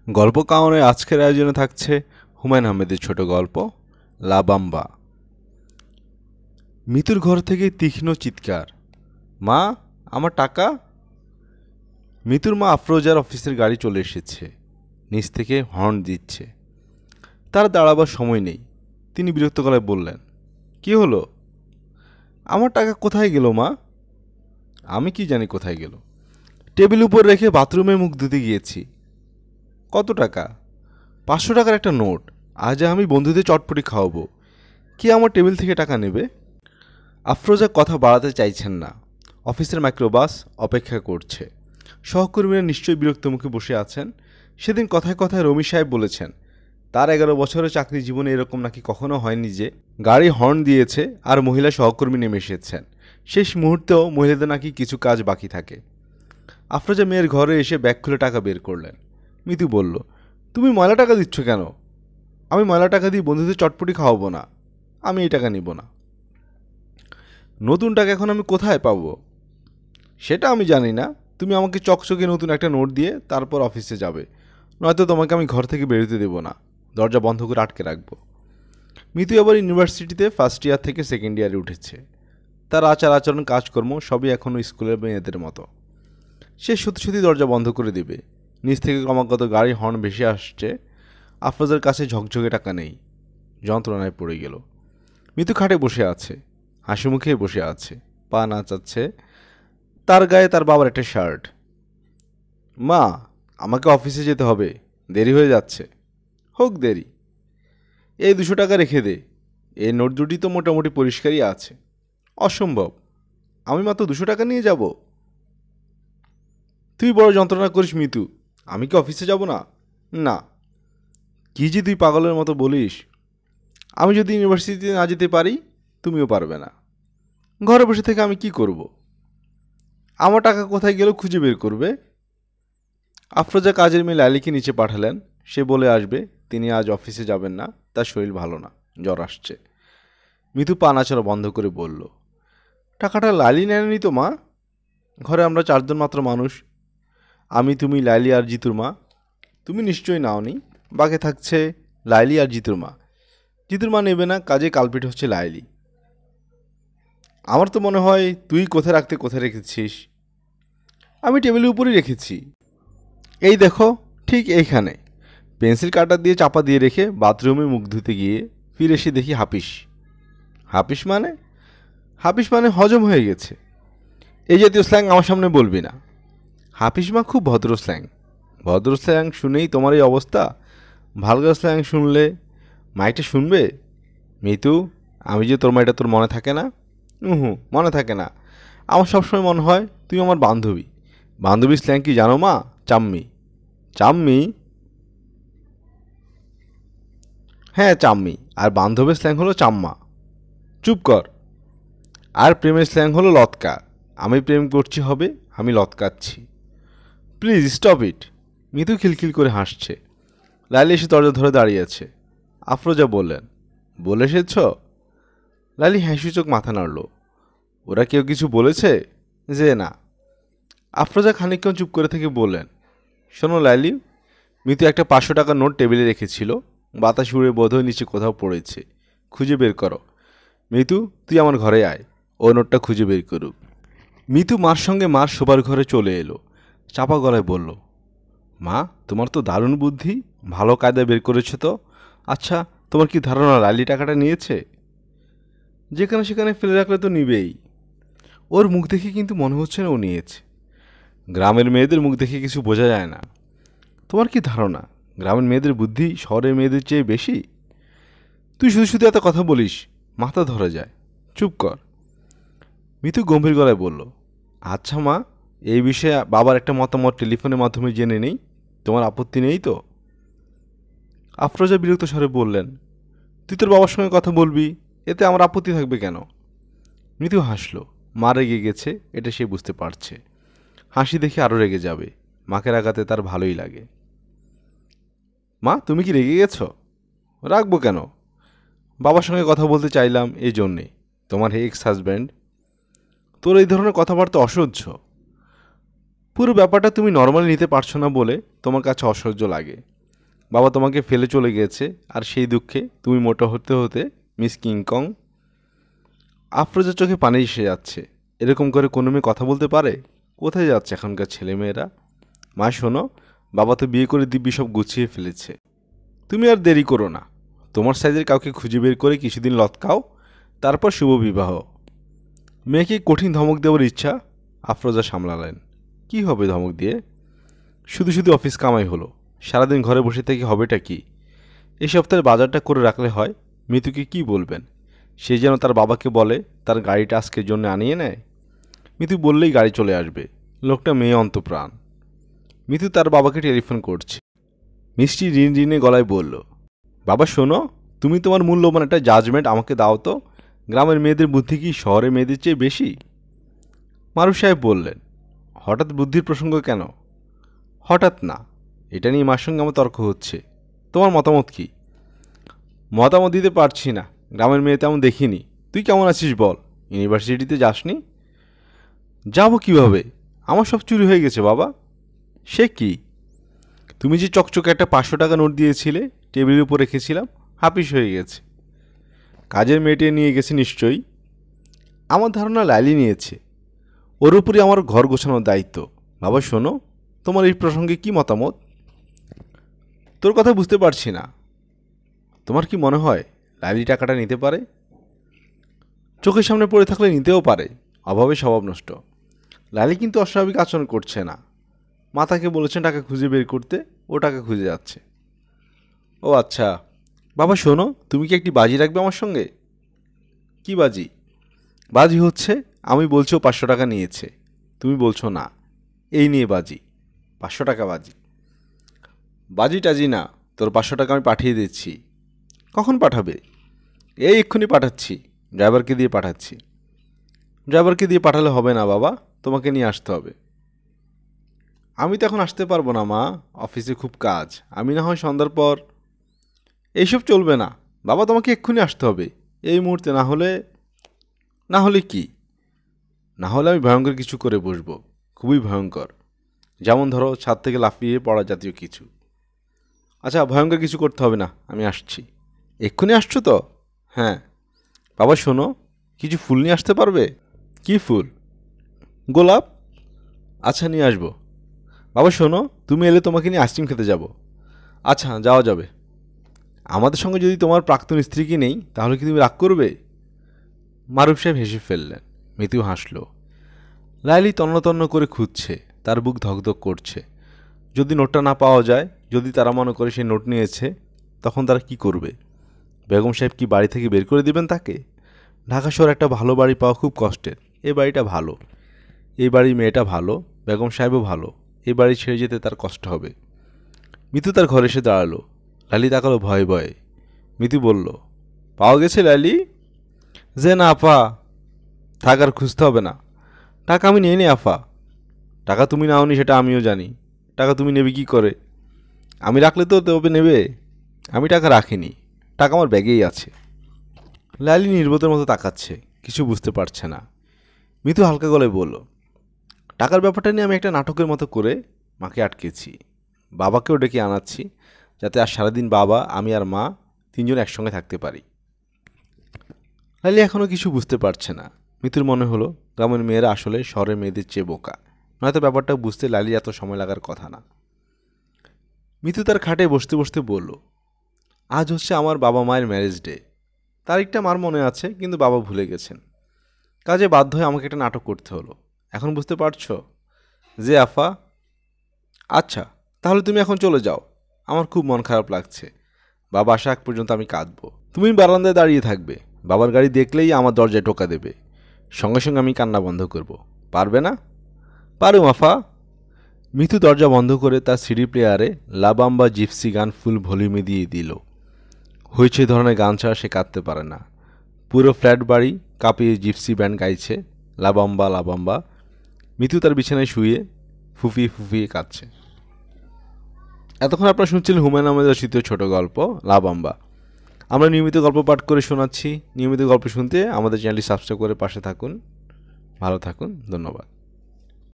গল্প কাহনের আজকের আয়োজনে থাকছে হুমায়ুন আহমেদের ছোট গল্প লা বাম্বা। মিতুর ঘর থেকে তীক্ষ্ণ চিৎকার, মা আমার টাকা। মিতুর মা আফরোজার অফিসের গাড়ি চলে এসেছে, নিচ থেকে হর্ন দিচ্ছে। তার দাঁড়াবার সময় নেই। তিনি বিরক্ত গলায় বললেন, কি হলো? আমার টাকা কোথায় গেল মা? আমি কি জানি কোথায় গেল। টেবিল উপর রেখে বাথরুমে মুখ ধুতে গিয়েছি। কত টাকা? 500 টাকার একটা নোট। আজ আমি বন্ধুদের চটপটি খাওয়াবো। কি আমার টেবিল থেকে টাকা নেবে? আফরোজা কথা বাড়াতে চাইছেন না। অফিসের মাইক্রোবাস অপেক্ষা করছে। সহকর্মীরা নিশ্চয়ই বিরক্ত মুখে বসে আছেন। সেদিন কথায় কথায় রমি সাহেব বলেছেন, তার 11 বছরের চাকরি জীবনে এরকম নাকি কখনো হয়নি যে গাড়ি হর্ন দিয়েছে আর মহিলা সহকর্মী নেমে এসেছেন। শেষ মুহূর্তেও মহিলাদের নাকি কিছু কাজ বাকি থাকে। আফরোজা মেয়ের ঘরে এসে ব্যাগ খুলে টাকা বের করলেন। মিতু বলল, তুমি ময়লা টাকা দিচ্ছ কেন? আমি ময়লা টাকা দিয়ে বন্ধুদের চটপটি খাওয়াবো না। আমি এই টাকা নিব না। নতুন টাকা এখন আমি কোথায় পাবো? সেটা আমি জানি না। তুমি আমাকে চকচকে নতুন একটা নোট দিয়ে তারপর অফিসে যাবে, নয়তো তোমাকে আমি ঘর থেকে বেরোতে দেবো না। দরজা বন্ধ করে আটকে রাখবো। মিতু এবার ইউনিভার্সিটিতে ফার্স্ট ইয়ার থেকে সেকেন্ড ইয়ারে উঠেছে। তার আচার আচরণ কাজকর্ম সবই এখনও স্কুলের মেয়েদের মতো। সে সত্যি সত্যি দরজা বন্ধ করে দেবে। নিচ থেকে ক্রমাগত গাড়ি হর্ন ভেসে আসছে। আফরোজার কাছে ঝকঝকে টাকা নেই। যন্ত্রণায় পড়ে গেল। মিতু খাটে বসে আছে, হাসি মুখে বসে আছে, পা নাচাচ্ছে। তার গায়ে তার বাবার একটা শার্ট। মা, আমাকে অফিসে যেতে হবে, দেরি হয়ে যাচ্ছে। হোক দেরি। এই 200 টাকা রেখে দে। এই নোট দুটি তো মোটামুটি পরিষ্কারই আছে। অসম্ভব, আমি মাত্র 200 টাকা নিয়ে যাব? তুই বড় যন্ত্রণা করিস মিতু। আমি কি অফিসে যাব না? না। কি যে তুই পাগলের মতো বলিস। আমি যদি ইউনিভার্সিটিতে না যেতে পারি, তুমিও পারবে না। ঘরে বসে থেকে আমি কি করব? আমার টাকা কোথায় গেল খুঁজে বের করবে। আফরোজা কাজের মেয়ে লালিকে নিচে পাঠালেন। সে বলে আসবে তিনি আজ অফিসে যাবেন না, তার শরীর ভালো না, জ্বর আসছে। মিতু পা নাচাড়া বন্ধ করে বলল, টাকাটা লালি নেয়নি তো মা? ঘরে আমরা 4 জন মাত্র মানুষ। আমি, তুমি, লাইলি আর জিতুর মা। তুমি নিশ্চয়ই নাওনি। বাকি থাকছে লাইলি আর জিতুর মা। জিতুর মা নেবে না, কাজে কালপিট হচ্ছে লাইলি। আমার তো মনে হয় তুই কোথায় রাখতে কোথায় রেখেছিস। আমি টেবিলের উপরেই রেখেছি। এই দেখো, ঠিক এইখানে। পেন্সিল কাটার দিয়ে চাপা দিয়ে রেখে বাথরুমে মুখ ধুতে গিয়ে ফিরে এসে দেখি হাপিস। হাপিস মানে? হাপিস মানে হজম হয়ে গেছে। এই জাতীয় স্ল্যাং আমার সামনে বলবি না। হাপিস মা খুব ভদ্র স্ল্যাং। ভদ্র স্ল্যাং শুনেই তোমার এই অবস্থা? ভালগার স্ল্যাং শুনলে মাইকটা শুনবে? মিতু, আমি যে তোর মাইটা তোর মনে থাকে না? মনে থাকে না। আমার সবসময় মনে হয় তুই আমার বান্ধবী। বান্ধবীর স্ল্যাং কি জানো মা? চাম্মি। চাম্মি? হ্যাঁ চাম্মি। আর বান্ধবীর স্ল্যাং হলো চাম্মা। চুপ কর। আর প্রেমের স্ল্যাং হলো লতকা। আমি প্রেম করছি হবে, আমি লতকাচ্ছি। Please stop it. মিতু খিলখিল করে হাসছে। লাইলি এসে দরজা ধরে দাঁড়িয়ে আছে। আফরোজা বললেন, বলে এসেছ? লাইলি হাসিচোখ মাথা নাড়ল। ওরা কেউ কিছু বলেছে? যে না। আফরোজা খানিকক্ষণ চুপ করে থেকে বললেন, শোনো লাইলি, মিতু একটা 500 টাকার নোট টেবিলে রেখেছিল। বাতাস উড়ে বোধহয় নিচে কোথাও পড়েছে। খুঁজে বের করো। মিতু, তুই আমার ঘরে আয়, ও নোটটা খুঁজে বের করুক। মিতু মার সঙ্গে মার শোবার ঘরে চলে এলো। চাপা গলায় বলল, মা, তোমার তো দারুণ বুদ্ধি, ভালো কায়দায় বের করেছো তো। আচ্ছা, তোমার কি ধারণা লাইলি টাকাটা নিয়েছে? যেখানে সেখানে ফেলে রাখলে তো নিবেই। ওর মুখ দেখে কিন্তু মনে হচ্ছে না ও নিয়েছে। গ্রামের মেয়েদের মুখ দেখে কিছু বোঝা যায় না। তোমার কি ধারণা গ্রামের মেয়েদের বুদ্ধি শহরের মেয়েদের চেয়ে বেশি? তুই শুধু শুধু এত কথা বলিস, মাথা ধরে যায়। চুপ কর। মিতু গম্ভীর গলায় বলল, আচ্ছা মা, এই বিষয়ে বাবার একটা মতামত টেলিফোনের মাধ্যমে জেনে নেই। তোমার আপত্তি নেই তো? আফরোজা বিরক্ত স্বরে বললেন, তুই তোর বাবার সঙ্গে কথা বলবি, এতে আমার আপত্তি থাকবে কেন? মিতু হাসল। মা রেগে গেছে, এটা সে বুঝতে পারছে। হাসি দেখে আরও রেগে যাবে। মাকে রাগাতে তার ভালোই লাগে। মা, তুমি কি রেগে গেছ? রাখবো কেন? বাবার সঙ্গে কথা বলতে চাইলাম এই জন্যে। তোমার এক্স হাজব্যান্ড। তোর এই ধরনের কথাবার্তা অসহ্য। পুরো ব্যাপারটা তুমি নর্মালি নিতে পারছো না বলে তোমার কাছে অসহ্য লাগে। বাবা তোমাকে ফেলে চলে গিয়েছে, আর সেই দুঃখে তুমি মোটা হতে হতে মিস কিংকং। আফরোজার চোখে পানি এসে যাচ্ছে। এরকম করে কোনো মেয়ে কথা বলতে পারে? কোথায় যাচ্ছে এখনকার ছেলেমেয়েরা? মা শোনো, বাবা তো বিয়ে করে দিব্যি সব গুছিয়ে ফেলেছে। তুমি আর দেরি করো না, তোমার সাইজের কাউকে খুঁজে বের করে কিছুদিন লতকাও, তারপর শুভ বিবাহ। মেয়েকে কঠিন ধমক দেওয়ার ইচ্ছা আফরোজা সামলালেন। কি হবে ধমক দিয়ে? শুধু শুধু অফিস কামাই হলো, সারাদিন ঘরে বসে থেকে হবেটা কি? এই সপ্তাহে বাজারটা করে রাখলে হয়। মিতুকে কি বলবেন? সে যেন তার বাবাকে বলে তার গাড়িটা আজকের জন্য আনিয়ে নেয়। মিতু বললেই গাড়ি চলে আসবে। লোকটা মেয়ে অন্তপ্রাণ। মিতু তার বাবাকে টেলিফোন করছে। মিষ্টি ঋণ ঋণে গলায় বলল, বাবা শোনো, তুমি তোমার মূল্যবান একটা জাজমেন্ট আমাকে দাও তো। গ্রামের মেয়েদের বুদ্ধি কি শহরের মেয়েদের চেয়ে বেশি? মারুফ সাহেব বললেন, হঠাৎ বুদ্ধির প্রসঙ্গ কেন? হঠাৎ না, এটা নিয়ে মার সঙ্গে আমার তর্ক হচ্ছে। তোমার মতামত কি? মতামত দিতে পারছি না, গ্রামের মেয়ে তেমন দেখিনি। তুই কেমন আছিস বল? ইউনিভার্সিটিতে যাসনি? যাব কিভাবে? আমার সব চুরি হয়ে গেছে বাবা। সে কি? তুমি যে চকচকে একটা 500 টাকা নোট দিয়েছিলে, টেবিলের উপর রেখেছিলাম, হাপিস হয়ে গেছে। কাজের মেয়েটে নিয়ে গেছে নিশ্চয়ই। আমার ধারণা লাইলি নিয়েছে। ওর উপরই আমার ঘর গোছানোর দায়িত্ব। বাবা শোনো, তোমার এই প্রসঙ্গে কি মতামত? তোর কথা বুঝতে পারছি না। তোমার কি মনে হয় লাইলি টাকাটা নিতে পারে? চোখের সামনে পড়ে থাকলে নিতেও পারে, অভাবে স্বভাব নষ্ট। লাইলি কিন্তু অস্বাভাবিক আচরণ করছে না। মাতাকে বলেছেন টাকা খুঁজে বের করতে, ও টাকা খুঁজে যাচ্ছে। ও আচ্ছা। বাবা শোনো, তুমি কি একটি বাজি রাখবে আমার সঙ্গে? কি বাজি? বাজি হচ্ছে আমি বলছি ও 500 টাকা নিয়েছে, তুমি বলছো না। এই নিয়ে বাজি, 500 টাকা বাজি। বাজি টাজি না, তোর 500 টাকা আমি পাঠিয়ে দিচ্ছি। কখন পাঠাবে? এই এক্ষুনি পাঠাচ্ছি, ড্রাইভারকে দিয়ে পাঠাচ্ছি। ড্রাইভারকে দিয়ে পাঠালে হবে না বাবা, তোমাকে নিয়ে আসতে হবে। আমি তো এখন আসতে পারবো না মা, অফিসে খুব কাজ। আমি না হয় সন্ধ্যার পর। এইসব চলবে না বাবা, তোমাকে এক্ষুনি আসতে হবে, এই মুহূর্তে। না হলে? না হলে কি? না হলে আমি ভয়ঙ্কর কিছু করে বসবো, খুবই ভয়ঙ্কর। যেমন ধরো ছাদ থেকে লাফিয়ে পড়া জাতীয় কিছু। আচ্ছা, ভয়ঙ্কর কিছু করতে হবে না, আমি আসছি। এক্ষুনি আসছো তো? হ্যাঁ। বাবা শোনো, কিছু ফুল নিয়ে আসতে পারবে? কি ফুল? গোলাপ? আচ্ছা, নিয়ে আসবো। বাবা শোনো, তুমি এলে তোমাকে নিয়ে আইসক্রিম খেতে যাব। আচ্ছা, যাওয়া যাবে। আমাদের সঙ্গে যদি তোমার প্রাক্তন স্ত্রীকে নেই, তাহলে কি তুমি রাগ করবে? মারুফ সাহেব হেসে ফেললেন। মিতু হাসল। লাইলি তন্ন তন্ন করে খুঁজছে, তার বুক ধকধক করছে। যদি নোটটা না পাওয়া যায়, যদি তারা মনে করে সেই নোট নিয়েছে, তখন তারা কি করবে? বেগম সাহেব কি বাড়ি থেকে বের করে দিবেন তাকে? ঢাকা শহরে একটা ভালো বাড়ি পাওয়া খুব কষ্টের। এই বাড়িটা ভালো, এই বাড়ির মেয়েটা ভালো, বেগম সাহেবও ভালো। এই বাড়ি ছেড়ে যেতে তার কষ্ট হবে। মিতু তার ঘরে এসে দাঁড়ালো। লালি তাকালো ভয়ে ভয়ে। মিতু বলল, পাওয়া গেছে লালি? যে না আপা। থাক, আর খুঁজতে হবে না। টাকা আমি নিয়ে নি আফা। টাকা তুমি নাওনি সেটা আমিও জানি। টাকা তুমি নেবে কি করে? আমি রাখলে তো তবে নেবে। আমি টাকা রাখিনি, টাকা আমার ব্যাগেই আছে। লালি নির্বোধের মতো তাকাচ্ছে, কিছু বুঝতে পারছে না। মিতু হালকা গলায় বলল, টাকার ব্যাপারটা নিয়ে আমি একটা নাটকের মতো করে মাকে আটকেছি। বাবাকেও ডেকে আনাচ্ছি, যাতে আর সারাদিন বাবা, আমি আর মা তিনজন একসঙ্গে থাকতে পারি। লালি এখনও কিছু বুঝতে পারছে না। মিতুর মনে হলো গ্রামের মেয়েরা আসলে শহরের মেয়েদের চেয়ে বোকা, নয়তো ব্যাপারটা বুঝতে লালি এত সময় লাগার কথা না। মিতু তার খাটে বসতে বসতে বলল, আজ হচ্ছে আমার বাবা মায়ের ম্যারেজ ডে। তারিখটা মার মনে আছে, কিন্তু বাবা ভুলে গেছেন। কাজে বাধ্য হয়ে আমাকে একটা নাটক করতে হলো। এখন বুঝতে পারছো? যে আফা। আচ্ছা, তাহলে তুমি এখন চলে যাও। আমার খুব মন খারাপ লাগছে। বাবা আসা আগ পর্যন্ত আমি কাঁদবো। তুমি বারান্দায় দাঁড়িয়ে থাকবে, বাবার গাড়ি দেখলেই আমার দরজায় টোকা দেবে। সঙ্গে সঙ্গে আমি কান্না বন্ধ করব। পারবে না? পারুম আফা। মিতু দরজা বন্ধ করে তার সিডি প্লেয়ারে লাবাম্বা জিপসি গান ফুল ভলিউমে দিয়ে দিল। হয়েছে ধরনের গান ছাড়া সে কাঁদতে পারে না। পুরো ফ্ল্যাট বাড়ি কাঁপিয়ে জিপসি ব্যান্ড গাইছে লাবাম্বা লাবাম্বা। মিতু তার বিছানায় শুয়ে ফুফিয়ে ফুফিয়ে কাঁদছে। এতক্ষণ আপনারা শুনছিলেন হুমায়ুন আহমেদের রচিত ছোট গল্প লাবাম্বা। আমরা নিয়মিত গল্প পাঠ করে শোনাচ্ছি। নিয়মিত গল্প শুনতে আমাদের চ্যানেলটি সাবস্ক্রাইব করে পাশে থাকুন। ভালো থাকুন, ধন্যবাদ।